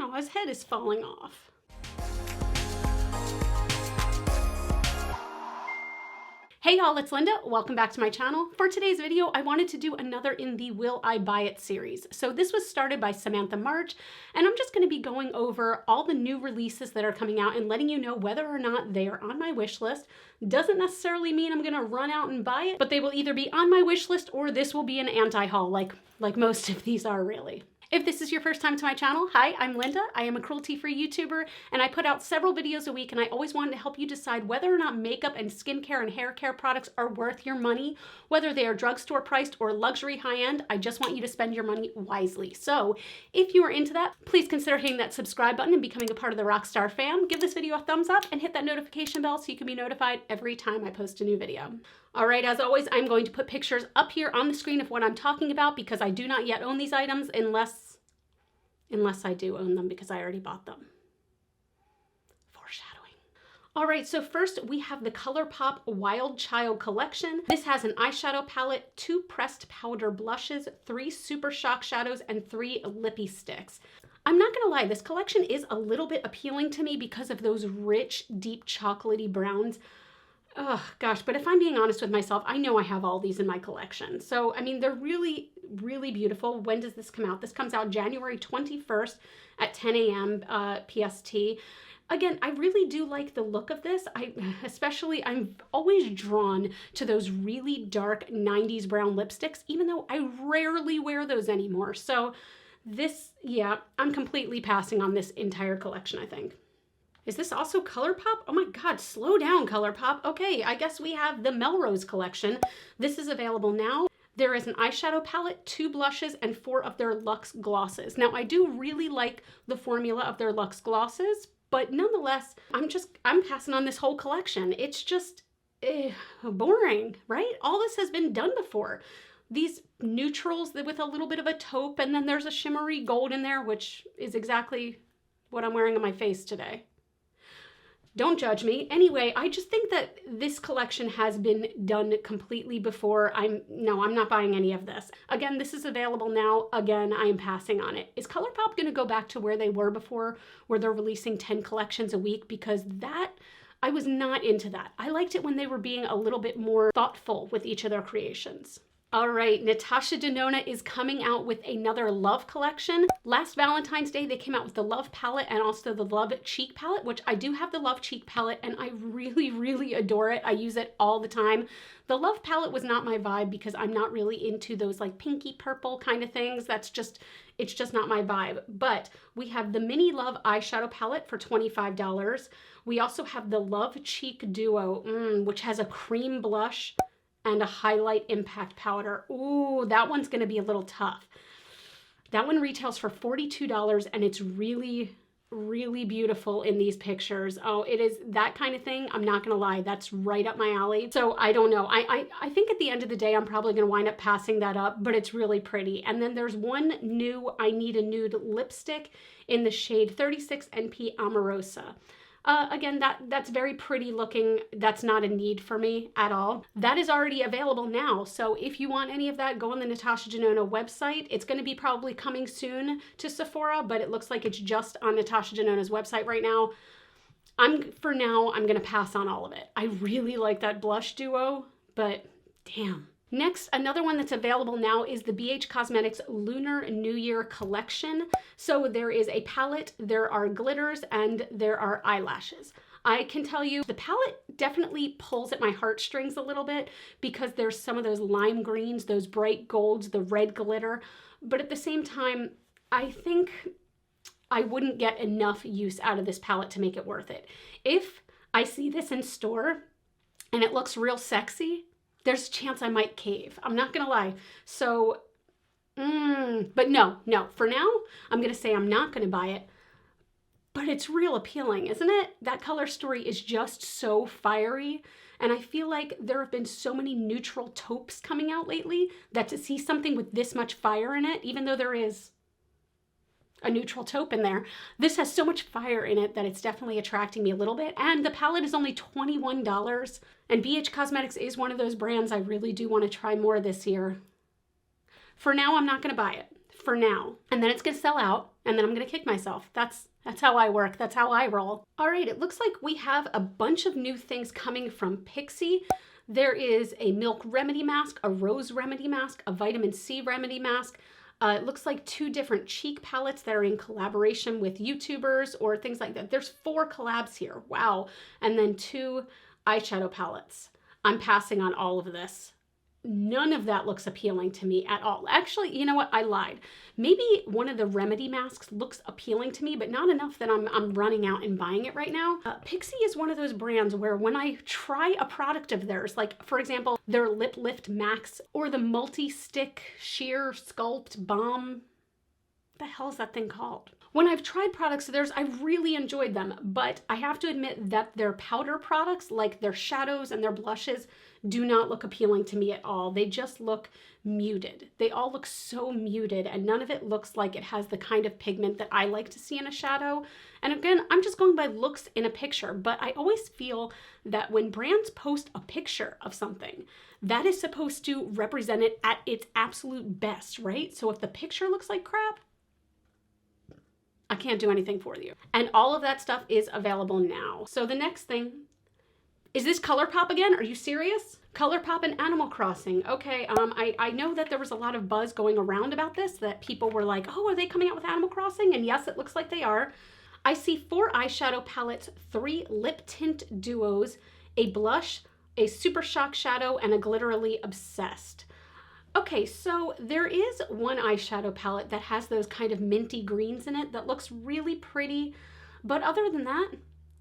Oh, his head is falling off. Hey y'all, it's Linda. Welcome back to my channel. For today's video, I wanted to do another in the Will I Buy It series. So this was started by Samantha March, and I'm just going to be going over all the new releases that are coming out and letting you know whether or not they are on my wish list. Doesn't necessarily mean I'm going to run out and buy it, but they will either be on my wish list or this will be an anti-haul like most of these are really. If this is your first time to my channel, hi, I'm Linda. I am a cruelty-free YouTuber, and I put out several videos a week, and I always wanted to help you decide whether or not makeup and skincare and hair care products are worth your money, whether they are drugstore priced or luxury high-end. I just want you to spend your money wisely. So if you are into that, please consider hitting that subscribe button and becoming a part of the Rockstar fam. Give this video a thumbs up and hit that notification bell so you can be notified every time I post a new video. All right, as always, I'm going to put pictures up here on the screen of what I'm talking about because I do not yet own these items unless I do own them because I already bought them. Foreshadowing. All right, so first we have the Colourpop Wild Child Collection. This has an eyeshadow palette, 2 pressed powder blushes, 3 super shock shadows, and 3 lippy sticks. I'm not gonna lie, this collection is a little bit appealing to me because of those rich, deep chocolatey browns. Oh gosh, but if I'm being honest with myself, I know I have all these in my collection. So, I mean, they're really, really beautiful. When does this come out? This comes out January 21st at 10 a.m. PST. Again, I really do like the look of this. I'm always drawn to those really dark 90s brown lipsticks, even though I rarely wear those anymore. So this, yeah, I'm completely passing on this entire collection, I think. Is this also Colourpop? Oh my God, slow down, Colourpop. Okay, I guess we have the Melrose Collection. This is available now. There is an eyeshadow palette, 2 blushes, and 4 of their Luxe glosses. Now, I do really like the formula of their Luxe glosses, but nonetheless, I'm passing on this whole collection. It's just boring, right? All this has been done before. These neutrals with a little bit of a taupe, and then there's a shimmery gold in there, which is exactly what I'm wearing on my face today. Don't judge me. Anyway, I just think that this collection has been done completely before. No, I'm not buying any of this. Again, this is available now. Again, I am passing on it. Is Colourpop going to go back to where they were before, where they're releasing 10 collections a week? Because I was not into that. I liked it when they were being a little bit more thoughtful with each of their creations. All right, Natasha Denona is coming out with another Love collection. Last Valentine's Day, they came out with the Love palette and also the Love Cheek palette, which I do have the Love Cheek palette and I really, really adore it. I use it all the time. The Love palette was not my vibe because I'm not really into those like pinky purple kind of things. It's just not my vibe. But we have the Mini Love eyeshadow palette for $25. We also have the Love Cheek Duo, which has a cream blush and a highlight impact powder. Ooh, that one's gonna be a little tough. That one retails for $42 and it's really, really beautiful in these pictures. Oh, it is that kind of thing. I'm not gonna lie, that's right up my alley. So I don't know. I think at the end of the day, I'm probably gonna wind up passing that up, but it's really pretty. And then there's one new I Need a Nude lipstick in the shade 36 NP Amorosa. Again, that's very pretty looking. That's not a need for me at all. That is already available now. So if you want any of that, go on the Natasha Denona website. It's going to be probably coming soon to Sephora, but it looks like it's just on Natasha Denona's website right now. For now, I'm going to pass on all of it. I really like that blush duo, but damn. Next, another one that's available now is the BH Cosmetics Lunar New Year Collection. So there is a palette, there are glitters, and there are eyelashes. I can tell you the palette definitely pulls at my heartstrings a little bit because there's some of those lime greens, those bright golds, the red glitter. But at the same time, I think I wouldn't get enough use out of this palette to make it worth it. If I see this in store and it looks real sexy, there's a chance I might cave. I'm not gonna lie. So, but no, for now, I'm gonna say I'm not gonna buy it, but it's real appealing, isn't it? That color story is just so fiery. And I feel like there have been so many neutral taupes coming out lately that to see something with this much fire in it, even though there is a neutral taupe in there, this has so much fire in it that it's definitely attracting me a little bit. And the palette is only $21. And BH Cosmetics is one of those brands I really do want to try more this year. For now, I'm not going to buy it. For now. And then it's going to sell out. and then I'm gonna kick myself. That's how I work. That's how I roll. All right, it looks like we have a bunch of new things coming from Pixi. There is a Milk Remedy Mask, a Rose Remedy Mask, a Vitamin C Remedy Mask. It looks like 2 different cheek palettes that are in collaboration with YouTubers or things like that. There's 4 collabs here. Wow. And then 2 eyeshadow palettes. I'm passing on all of this. None of that looks appealing to me at all. Actually, you know what? I lied. Maybe one of the Remedy masks looks appealing to me, but not enough that I'm running out and buying it right now. Pixi is one of those brands where when I try a product of theirs, like for example, their Lip Lift Max or the Multi-Stick Sheer Sculpt Balm, what the hell is that thing called? When I've tried products of theirs, I've really enjoyed them, but I have to admit that their powder products, like their shadows and their blushes, do not look appealing to me at all. They just look muted. They all look so muted, and none of it looks like it has the kind of pigment that I like to see in a shadow. And again, I'm just going by looks in a picture, but I always feel that when brands post a picture of something, that is supposed to represent it at its absolute best, right? So if the picture looks like crap, I can't do anything for you. And all of that stuff is available now. So the next thing, is this Colourpop again? Are you serious? Colourpop and Animal Crossing. Okay, I know that there was a lot of buzz going around about this, that people were like, oh, are they coming out with Animal Crossing? And yes, it looks like they are. I see 4 eyeshadow palettes, 3 lip tint duos, a blush, a Super Shock shadow, and a Glitterly Obsessed. Okay, so there is one eyeshadow palette that has those kind of minty greens in it that looks really pretty. But other than that,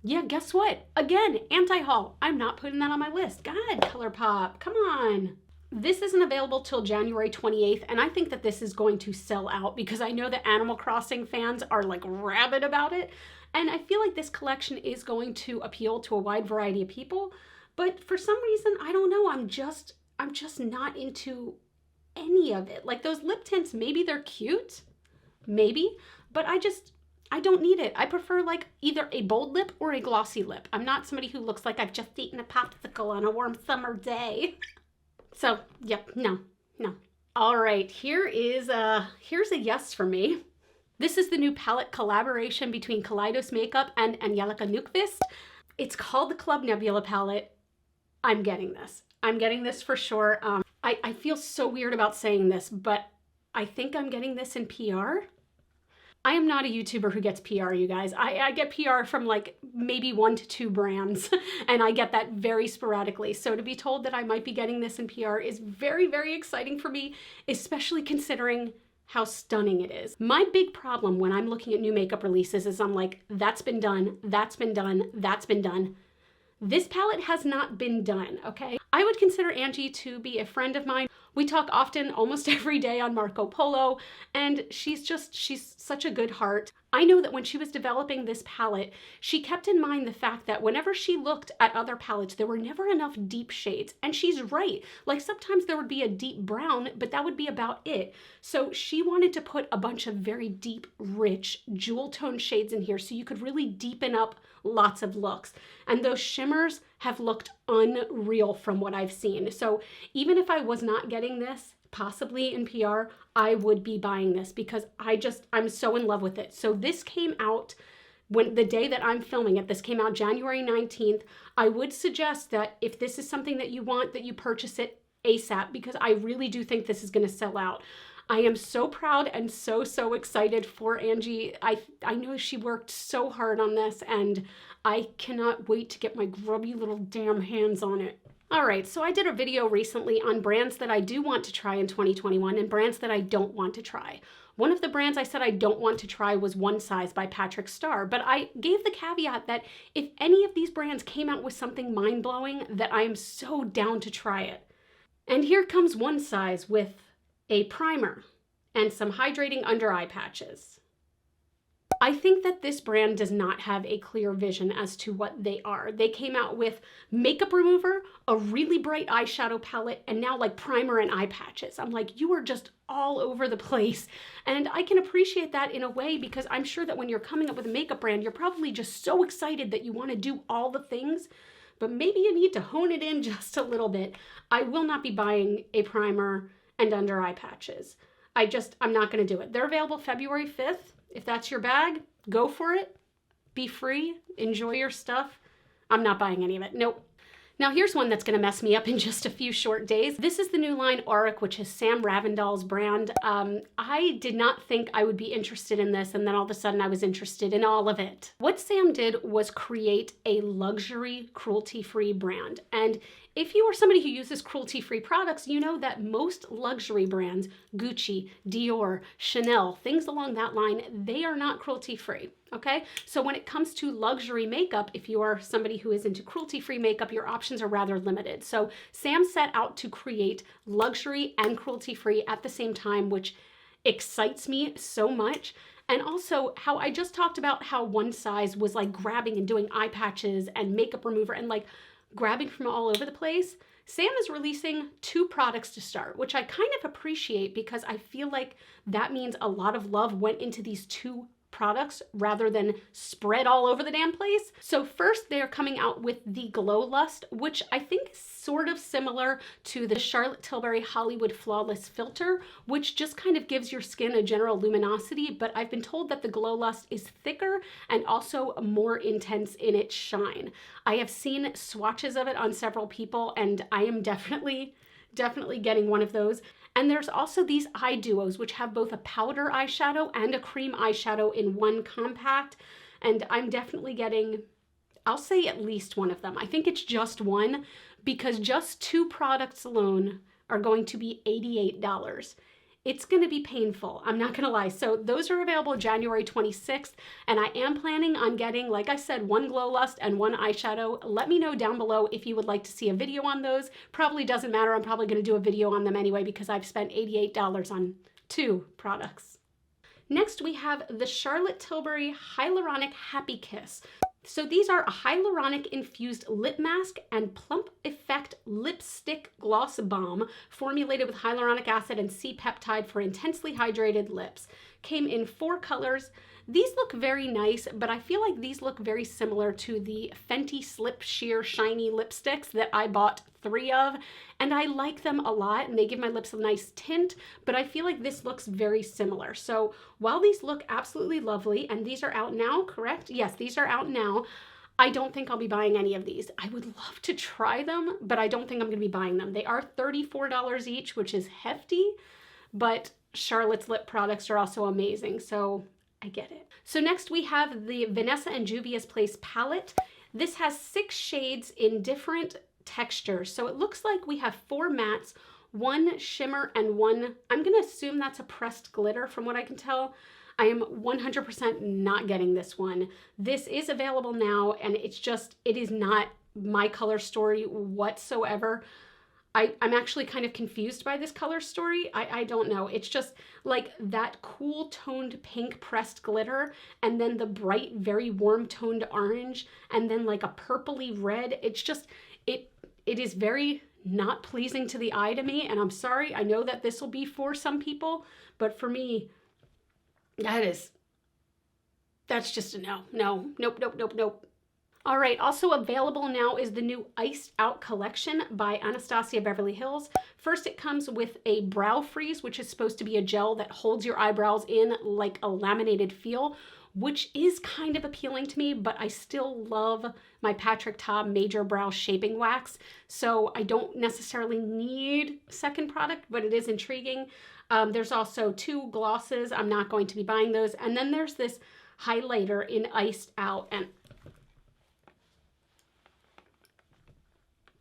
yeah, guess what? Again, anti-haul. I'm not putting that on my list. God, Colourpop, come on. This isn't available till January 28th, and I think that this is going to sell out because I know that Animal Crossing fans are like rabid about it. And I feel like this collection is going to appeal to a wide variety of people. But for some reason, I don't know, I'm just not into any of it. Like those lip tints, maybe they're cute, maybe, but I don't need it. I prefer like either a bold lip or a glossy lip. I'm not somebody who looks like I've just eaten a popsicle on a warm summer day. So, yep, no. All right, here's a yes for me. This is the new palette collaboration between Kaleidos Makeup and Angelica Nykvist. It's called the Club Nebula palette. I'm getting this. I'm getting this for sure. I feel so weird about saying this, but I think I'm getting this in PR. I am not a YouTuber who gets PR, you guys. I get PR from like maybe 1 to 2 brands, and I get that very sporadically. So to be told that I might be getting this in PR is very, very exciting for me, especially considering how stunning it is. My big problem when I'm looking at new makeup releases is I'm like, that's been done, that's been done, that's been done. This palette has not been done, okay? I would consider Angie to be a friend of mine. We talk often, almost every day on Marco Polo, and she's such a good heart. I know that when she was developing this palette, she kept in mind the fact that whenever she looked at other palettes, there were never enough deep shades. And she's right. Like sometimes there would be a deep brown, but that would be about it. So she wanted to put a bunch of very deep, rich, jewel tone shades in here so you could really deepen up lots of looks. And those shimmers have looked unreal from what I've seen. So even if I was not getting this, possibly in PR, I would be buying this because I'm so in love with it. So this came out the day that I'm filming it. This came out January 19th. I would suggest that if this is something that you want, that you purchase it ASAP because I really do think this is going to sell out. I am so proud and so excited for Angie. I know she worked so hard on this and I cannot wait to get my grubby little damn hands on it. All right, so I did a video recently on brands that I do want to try in 2021 and brands that I don't want to try. One of the brands I said I don't want to try was One Size by Patrick Starr, but I gave the caveat that if any of these brands came out with something mind-blowing, that I am so down to try it. And here comes One Size with a primer and some hydrating under eye patches. I think that this brand does not have a clear vision as to what they are. They came out with makeup remover, a really bright eyeshadow palette, and now like primer and eye patches. I'm like, you are just all over the place. And I can appreciate that in a way because I'm sure that when you're coming up with a makeup brand, you're probably just so excited that you want to do all the things, but maybe you need to hone it in just a little bit. I will not be buying a primer and under eye patches. I'm not going to do it. They're available February 5th. If that's your bag, go for it. Be free, enjoy your stuff. I'm not buying any of it, nope. Now here's one that's gonna mess me up in just a few short days. This is the new line Auric, which is Sam Ravindall's brand. I did not think I would be interested in this, and then all of a sudden I was interested in all of it. What Sam did was create a luxury cruelty-free brand. And if you are somebody who uses cruelty-free products, you know that most luxury brands, Gucci, Dior, Chanel, things along that line, they are not cruelty-free, okay? So when it comes to luxury makeup, if you are somebody who is into cruelty-free makeup, your options are rather limited. So Sam set out to create luxury and cruelty-free at the same time, which excites me so much. And also how I just talked about how one size was like grabbing and doing eye patches and makeup remover and like grabbing from all over the place. Sam is releasing 2 products to start, which I kind of appreciate because I feel like that means a lot of love went into these 2 products rather than spread all over the damn place. So first they're coming out with the Glow Lust, which I think is sort of similar to the Charlotte Tilbury Hollywood Flawless Filter, which just kind of gives your skin a general luminosity, but I've been told that the Glow Lust is thicker and also more intense in its shine. I have seen swatches of it on several people and I am definitely getting one of those. And there's also these eye duos, which have both a powder eyeshadow and a cream eyeshadow in one compact. And I'm definitely getting, I'll say at least one of them. I think it's just one because just 2 products alone are going to be $88. It's going to be painful. I'm not going to lie. So those are available January 26th. And I am planning on getting, like I said, 1 Glow Lust and 1 eyeshadow. Let me know down below if you would like to see a video on those. Probably doesn't matter. I'm probably going to do a video on them anyway because I've spent $88 on 2 products. Next, we have the Charlotte Tilbury Hyaluronic Happy Kiss. So these are a hyaluronic infused lip mask and plump effect lipstick gloss balm formulated with hyaluronic acid and C-peptide for intensely hydrated lips. Came in 4 colors. These look very nice, but I feel like these look very similar to the Fenty Slip Sheer Shiny lipsticks that I bought 3 of, and I like them a lot, and they give my lips a nice tint, but I feel like this looks very similar. So while these look absolutely lovely, and these are out now, correct? Yes, these are out now. I don't think I'll be buying any of these. I would love to try them, but I don't think I'm gonna be buying them. They are $34 each, which is hefty, but Charlotte's lip products are also amazing, so I get it. So next we have the Vanessa and Juvia's Place palette. This has 6 shades in different textures. So it looks like we have 4 mattes, 1 shimmer, and 1, I'm gonna assume that's a pressed glitter from what I can tell. I am 100% not getting this one. This is available now and it is not my color story whatsoever. I'm actually kind of confused by this color story. I don't know. It's just like that cool toned pink pressed glitter and then the bright, very warm toned orange and then like a purpley red. It's just, it is very not pleasing to the eye to me. And I'm sorry, I know that this will be for some people, but for me, that's just a no. Nope. All right, also available now is the new Iced Out collection by Anastasia Beverly Hills. First, it comes with a brow freeze, which is supposed to be a gel that holds your eyebrows in like a laminated feel, which is kind of appealing to me, but I still love my Patrick Ta Major Brow Shaping Wax, so I don't necessarily need a second product, but it is intriguing. There's also 2 glosses. I'm not going to be buying those. And then there's this highlighter in Iced Out, and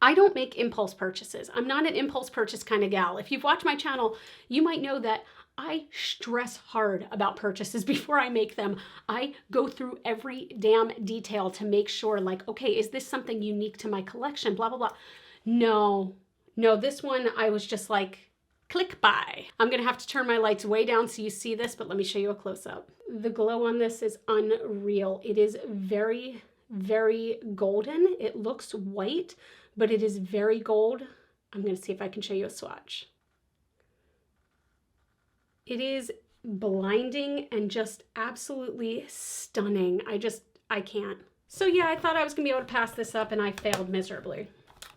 I don't make impulse purchases. I'm not an impulse purchase kind of gal. If you've watched my channel, you might know that I stress hard about purchases before I make them. I go through every damn detail to make sure like, okay, is this something unique to my collection? Blah, blah, blah. No, this one I was just like, click buy. I'm gonna have to turn my lights way down so you see this, but let me show you a close-up. The glow on this is unreal. It is very, very golden. It looks white, but it is very gold. I'm gonna see if I can show you a swatch. It is blinding and just absolutely stunning. I can't. So yeah, I thought I was gonna be able to pass this up and I failed miserably.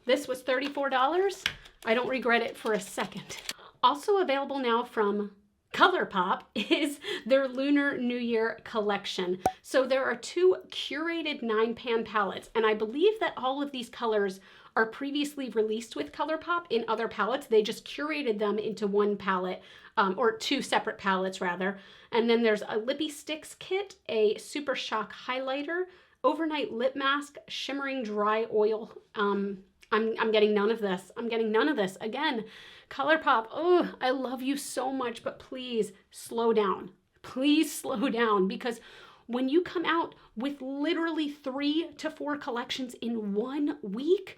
This was $34. I don't regret it for a second. Also available now from Colourpop is their Lunar New Year collection. So there are 2 curated 9-pan palettes, and I believe that all of these colors are previously released with Colourpop in other palettes. They just curated them into one palette, or 2 separate palettes rather. And then there's a Lippy Sticks kit, a Super Shock highlighter, overnight lip mask, shimmering dry oil. I'm getting none of this. I'm getting none of this. Again, Colourpop, oh, I love you so much, but please slow down. Please slow down, because when you come out with literally 3 to 4 collections in 1 week,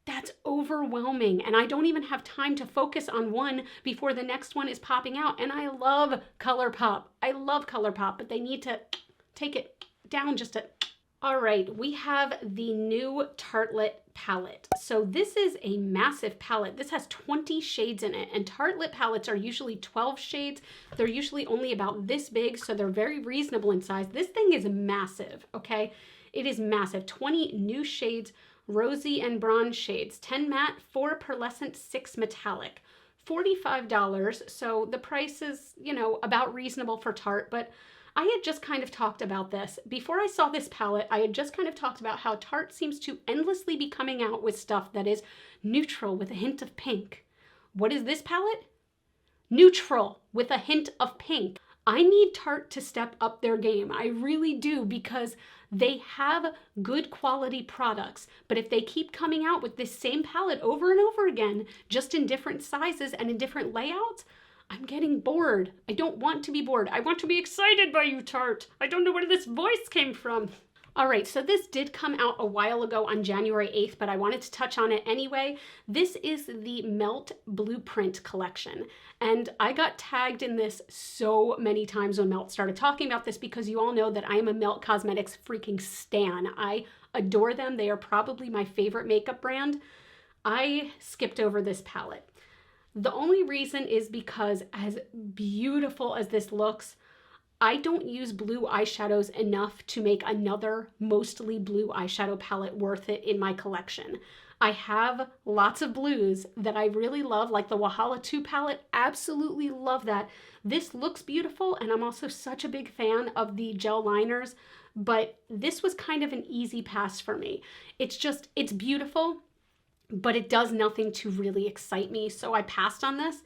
that's overwhelming. And I don't even have time to focus on one before the next one is popping out. And I love Colourpop. I love Colourpop, but they need to take it down just a... All right, we have the new Tartlet palette. So this is a massive palette. This has 20 shades in it, and Tartlet palettes are usually 12 shades. They're usually only about this big, so they're very reasonable in size. This thing is massive, okay? It is massive. 20 new shades, rosy and bronze shades, 10 matte, 4 pearlescent, 6 metallic. $45, so the price is, you know, about reasonable for Tarte, but I had just kind of talked about this. Before I saw this palette, I had just kind of talked about how Tarte seems to endlessly be coming out with stuff that is neutral with a hint of pink. What is this palette? Neutral with a hint of pink. I need Tarte to step up their game. I really do, because they have good quality products. But if they keep coming out with this same palette over and over again, just in different sizes and in different layouts, I'm getting bored. I don't want to be bored. I want to be excited by you, Tarte. I don't know where this voice came from. All right, so this did come out a while ago on January 8th, but I wanted to touch on it anyway. This is the Melt Blueprint collection, and I got tagged in this so many times when Melt started talking about this, because you all know that I am a Melt Cosmetics freaking stan. I adore them. They are probably my favorite makeup brand. I skipped over this palette. The only reason is because, as beautiful as this looks, I don't use blue eyeshadows enough to make another mostly blue eyeshadow palette worth it in my collection. I have lots of blues that I really love, like the Wahala 2 palette. Absolutely love that. This looks beautiful, and I'm also such a big fan of the gel liners, but this was kind of an easy pass for me. It's beautiful, but it does nothing to really excite me, so I passed on this.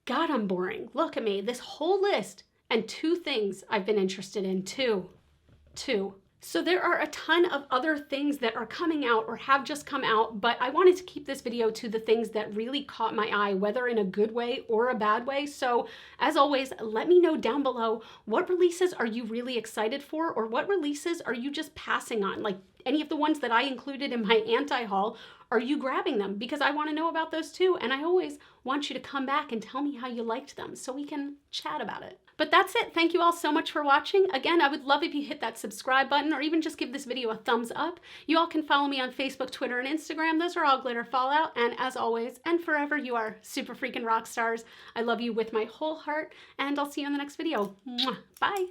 God, I'm boring. Look at me. This whole list, and 2 things I've been interested in. Two. So there are a ton of other things that are coming out or have just come out, but I wanted to keep this video to the things that really caught my eye, whether in a good way or a bad way. So as always, let me know down below, what releases are you really excited for, or what releases are you just passing on? Like any of the ones that I included in my anti-haul, are you grabbing them? Because I want to know about those too, and I always want you to come back and tell me how you liked them so we can chat about it. But that's it. Thank you all so much for watching. Again, I would love if you hit that subscribe button, or even just give this video a thumbs up. You all can follow me on Facebook, Twitter, and Instagram. Those are all GlitterFallout. And as always, and forever, you are super freaking rock stars. I love you with my whole heart, and I'll see you in the next video. Mwah. Bye.